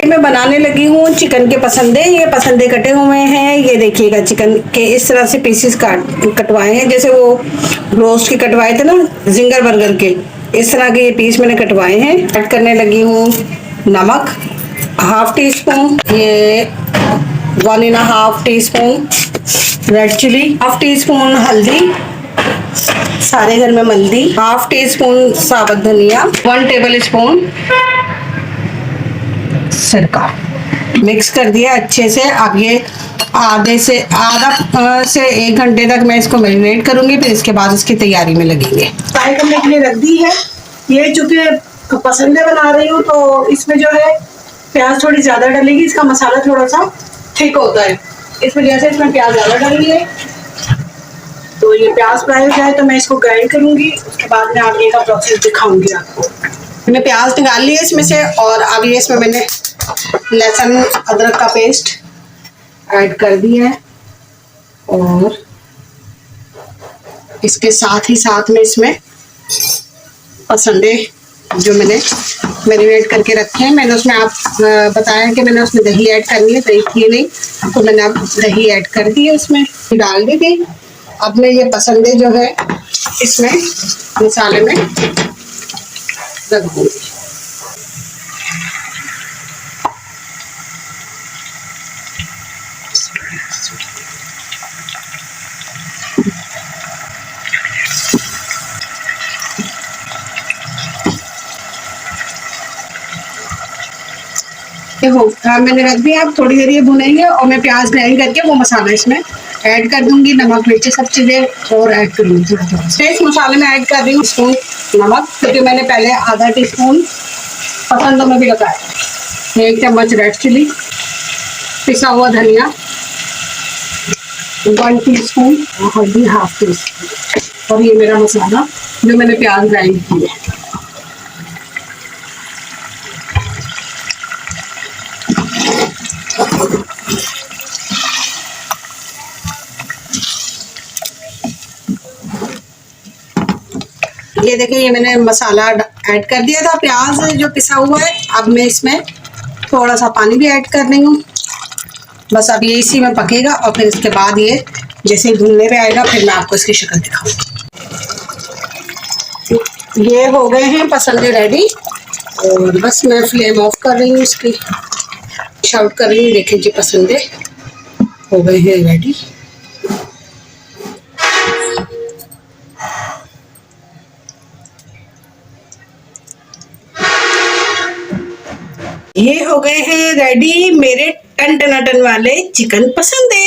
मैं बनाने लगी हूँ चिकन के पसंदे। ये पसंदे कटे हुए हैं, ये देखिएगा चिकन के इस तरह से पीसेस कटवाए हैं, जैसे वो रोस्ट के कटवाए थे ना जिंगर बर्गर के, इस तरह के ये पीस मैंने कटवाए हैं। ऐड करने लगी हूँ नमक हाफ टी स्पून, ये 1.5 teaspoon red chilli, half teaspoon हल्दी सारे घर में मल्दी, हाफ टी स्पून साबुत धनिया, 1 टेबल स्पून सिरका। मिक्स कर दिया अच्छे से। अब ये आधा से 1 घंटे तक मैं इसको मैरिनेट करूंगी, फिर इसके बाद इसकी तैयारी में लगेंगे। फ्राई करने के लिए रख दी है। ये चूंकि पसंदे बना रही हूँ तो इसमें जो है प्याज थोड़ी ज्यादा डलेगी, इसका मसाला थोड़ा सा थिक होता है, इस वजह से इसमें प्याज ज्यादा डाली है। तो ये प्याज फ्राई हो जाए तो मैं इसको ग्राइंड करूंगी, उसके बाद में आगे का प्रोसेस दिखाऊंगी आपको। मैंने प्याज निकाल लिया इसमें से, और अब ये इसमें मैंने लहसुन अदरक का पेस्ट ऐड कर दिया है, और इसके साथ ही साथ में इसमें पसंदे जो मैंने मैरिनेट करके रखे हैं, मैंने उसमें आप बताया कि मैंने उसमें दही ऐड करनी है, दही थी नहीं तो मैंने अब दही ऐड कर दी है, उसमें डाल दी थी। अब मैं ये पसंदे जो है इसमें मसाले में रख दूंगी। मैंने रख दिया, अब थोड़ी देर ये भुनेंगे और मैं प्याज ग्राइंड करके वो मसाला इसमें ऐड कर दूंगी, नमक मिर्च सब चीजें और ऐड करूंगी थोड़ा थोड़ा। इस मसाले में ऐड कर रही हूँ स्पून नमक, क्योंकि मैंने पहले आधा टीस्पून पसंदों में भी लगाया, 1 चम्मच रेड चिली, पिसा हुआ धनिया 1 टीस्पून, हल्दी हाफ टीस्पून, और ये मेरा मसाला जो मैंने प्याज ग्राइंड किया है। ये देखिए ये मैंने मसाला ऐड कर दिया था, प्याज जो पिसा हुआ है। अब मैं इसमें थोड़ा सा पानी भी ऐड कर रही हूँ, बस अब ये इसी में पकेगा, और फिर इसके बाद ये जैसे भुनने पे आएगा फिर मैं आपको इसकी शक्ल दिखाऊंगी। ये हो गए हैं पसंदे रेडी, और बस मैं फ्लेम ऑफ कर रही हूँ, इसकी शाउट कर रही हूँ। देखिए जी पसंदे हो गए हैं रेडी। ये हो गए हैं रेडी मेरे टन टनाटन वाले चिकन पसंदे।